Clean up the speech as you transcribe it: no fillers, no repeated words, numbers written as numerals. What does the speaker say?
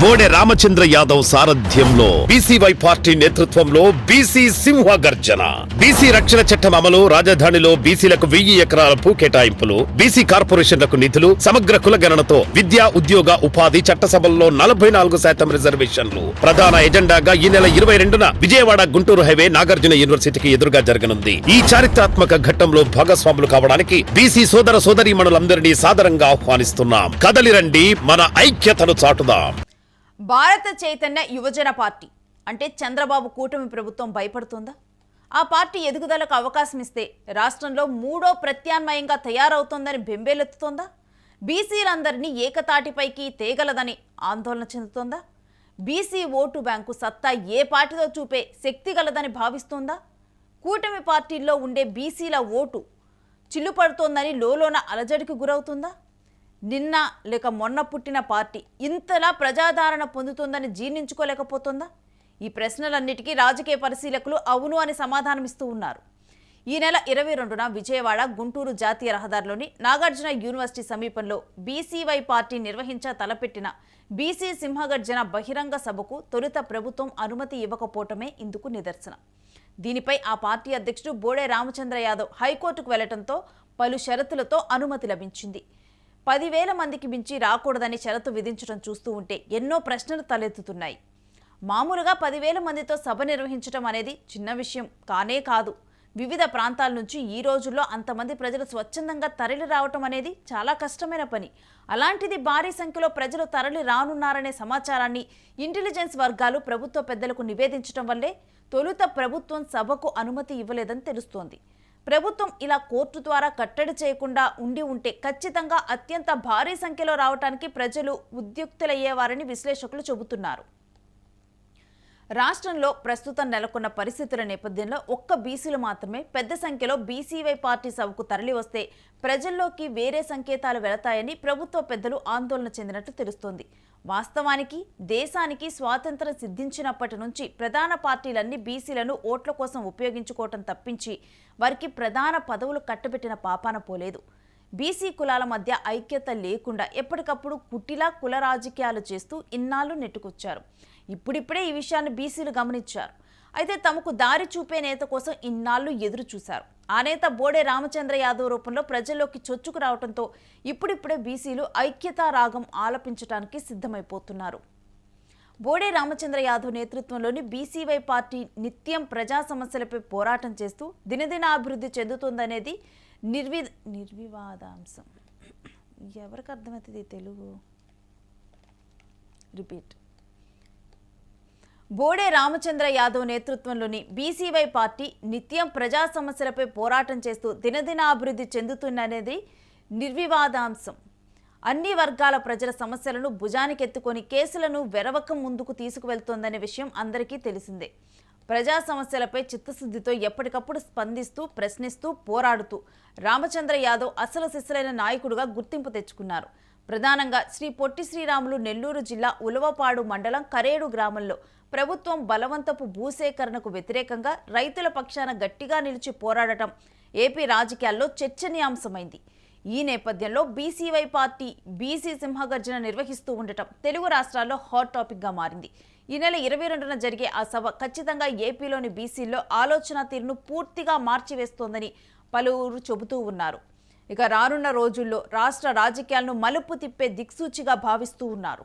బోడే రామచంద్ర యాదవ్ సారథ్యంలో BCY party నేతృత్వంలో BC సింహ గర్జన. బీసీ రక్షణ చట్టం అమలు, రాజధానిలో బీసీలకు 1000 ఎకరాల భూ కేటాయింపులు, బీసీ కార్పొరేషన్లకు నిధులు, సమగ్ర కులగణనతో విద్యా, ఉద్యోగ, ఉపాధి, చట్టసభల్లో 44% రిజర్వేషన్లు ప్రధాన ఎజెండాగా ఈ నెల 22న విజయవాడ గుంటూరు హైవే నాగార్జున యూనివర్సిటీకి ఎదురుగా జరగనుంది. ఈ చారిత్రాత్మక ఘట్టంలో భాగస్వాములు కావడానికి బీసీ సోదర సోదరీమణులందరినీ సాదరంగా ఆహ్వానిస్తున్నాం. కదలిరండి, మన ఐక్యతను చాటుదాం. భారత చైతన్య యువజన పార్టీ అంటే చంద్రబాబు కూటమి ప్రభుత్వం భయపడుతుందా? ఆ పార్టీ ఎదుగుదలకు అవకాశం ఇస్తే రాష్ట్రంలో 3వ ప్రత్యామ్నాయంగా తయారవుతోందని బెంబేలెత్తుతోందా? బీసీలందరినీ ఏకతాటిపైకి తేగలదని ఆందోళన చెందుతోందా? బీసీ ఓటు బ్యాంకు సత్తా ఏ పార్టీతో చూపే శక్తి గలదని భావిస్తోందా? కూటమి పార్టీల్లో ఉండే బీసీల ఓటు చిల్లుపడుతోందని లోలోన అలజడికి గురవుతుందా? నిన్న లేక మొన్న పుట్టిన పార్టీ ఇంతలా ప్రజాదరణ పొందుతుందని జీర్ణించుకోలేకపోతుందా? ఈ ప్రశ్నలన్నిటికీ రాజకీయ పరిశీలకులు అవును అని సమాధానమిస్తూ ఉన్నారు. ఈ నెల 22న విజయవాడ గుంటూరు జాతీయ రహదారిలోని నాగార్జున యూనివర్సిటీ సమీపంలో బీసీవై పార్టీ తలపెట్టిన బీసీ సింహగర్జన బహిరంగ సభకు తొలుత ప్రభుత్వం అనుమతి ఇవ్వకపోవటమే ఇందుకు నిదర్శనం. దీనిపై ఆ పార్టీ అధ్యక్షుడు బోడే రామచంద్ర యాదవ్ హైకోర్టుకు వెళ్లడంతో పలు షరతులతో అనుమతి లభించింది. 10,000 మందికి మించి రాకూడదని షరతు విధించడం చూస్తూ ఉంటే ఎన్నో ప్రశ్నలు తలెత్తుతున్నాయి. మామూలుగా 10,000 మందితో సభ నిర్వహించడం అనేది చిన్న విషయం కానే కాదు. వివిధ ప్రాంతాల నుంచి ఈ రోజుల్లో అంతమంది ప్రజలు స్వచ్ఛందంగా తరలి రావటం అనేది చాలా కష్టమైన పని. అలాంటిది భారీ సంఖ్యలో ప్రజలు తరలి రానున్నారనే సమాచారాన్ని ఇంటెలిజెన్స్ వర్గాలు ప్రభుత్వ పెద్దలకు నివేదించడం వల్లే తొలుత ప్రభుత్వం సభకు అనుమతి ఇవ్వలేదని తెలుస్తోంది. ప్రభుత్వం ఇలా కోర్టు ద్వారా కట్టడి చేయకుండా ఉంటే ఖచ్చితంగా అత్యంత భారీ సంఖ్యలో రావడానికి ప్రజలు ఉద్యుక్తులయ్యేవారని విశ్లేషకులు చెబుతున్నారు. రాష్ట్రంలో ప్రస్తుతం నెలకొన్న పరిస్థితుల నేపథ్యంలో ఒక్క బీసీలు మాత్రమే పెద్ద సంఖ్యలో బీసీవై పార్టీ సభకు తరలి వస్తే ప్రజల్లోకి వేరే సంకేతాలు వెళతాయని ప్రభుత్వ పెద్దలు ఆందోళన చెందినట్లు తెలుస్తోంది. వాస్తవానికి దేశానికి స్వాతంత్రం సిద్ధించినప్పటి నుంచి ప్రధాన పార్టీలన్నీ బీసీలను ఓట్ల కోసం ఉపయోగించుకోవటం తప్పించి వారికి ప్రధాన పదవులు కట్టబెట్టిన పాపాన పోలేదు. బీసీ కులాల మధ్య ఐక్యత లేకుండా ఎప్పటికప్పుడు కుటిల కుల రాజకీయాలు చేస్తూ ఇన్నాళ్లు నెట్టుకొచ్చారు. ఇప్పుడిప్పుడే ఈ విషయాన్ని బీసీలు గమనించారు. అయితే తమకు దారి చూపే నేత కోసం ఇన్నాళ్లు ఎదురు చూశారు. ఆ నేత బోడే రామచంద్ర యాదవ్ రూపంలో ప్రజల్లోకి చొచ్చుకు రావడంతో ఇప్పుడిప్పుడే బీసీలు ఐక్యతా రాగం ఆలపించడానికి సిద్ధమైపోతున్నారు. బోడే రామచంద్ర యాదవ్ నేతృత్వంలోని బీసీవై పార్టీ నిత్యం ప్రజా సమస్యలపై పోరాటం చేస్తూ దినదిన అభివృద్ధి చెందుతుందనేది నిర్వివాదాంశం. ఎవరికి అర్థమవుతుంది తెలుగు? రిపీట్. బోడే రామచంద్ర యాదవ్ నేతృత్వంలోని బీసీవై పార్టీ నిత్యం ప్రజా సమస్యలపై పోరాటం చేస్తూ దినదిన అభివృద్ధి చెందుతుందనేది నిర్వివాదాంశం. అన్ని వర్గాల ప్రజల సమస్యలను భుజానికెత్తుకొని కేసులను వెరవకం ముందుకు తీసుకువెళ్తోందనే విషయం అందరికీ తెలిసిందే. ప్రజా సమస్యలపై చిత్తశుద్ధితో ఎప్పటికప్పుడు స్పందిస్తూ ప్రశ్నిస్తూ పోరాడుతూ రామచంద్ర యాదవ్ అసలు సిస్సులైన నాయకుడుగా గుర్తింపు తెచ్చుకున్నారు. ప్రధానంగా శ్రీ పొట్టి శ్రీరాములు నెల్లూరు జిల్లా ఉలవపాడు మండలం కరేడు గ్రామంలో ప్రభుత్వం బలవంతపు భూసేకరణకు వ్యతిరేకంగా రైతుల పక్షాన గట్టిగా నిలిచి పోరాడటం ఏపీ రాజకీయాల్లో చర్చనీయాంశమైంది. ఈ నేపథ్యంలో బీసీవై పార్టీ బీసీ సింహగర్జన నిర్వహిస్తూ ఉండటం తెలుగు రాష్ట్రాల్లో హాట్ టాపిక్గా మారింది. ఈ నెల 22న జరిగే ఆ సభ ఖచ్చితంగా ఏపీలోని బీసీల్లో ఆలోచన తీరును పూర్తిగా మార్చివేస్తోందని పలువురు చెబుతూ ఉన్నారు. ఇక రానున్న రోజుల్లో రాష్ట్ర రాజకీయాలను మలుపు తిప్పే దిక్సూచిగా భావిస్తూ ఉన్నారు.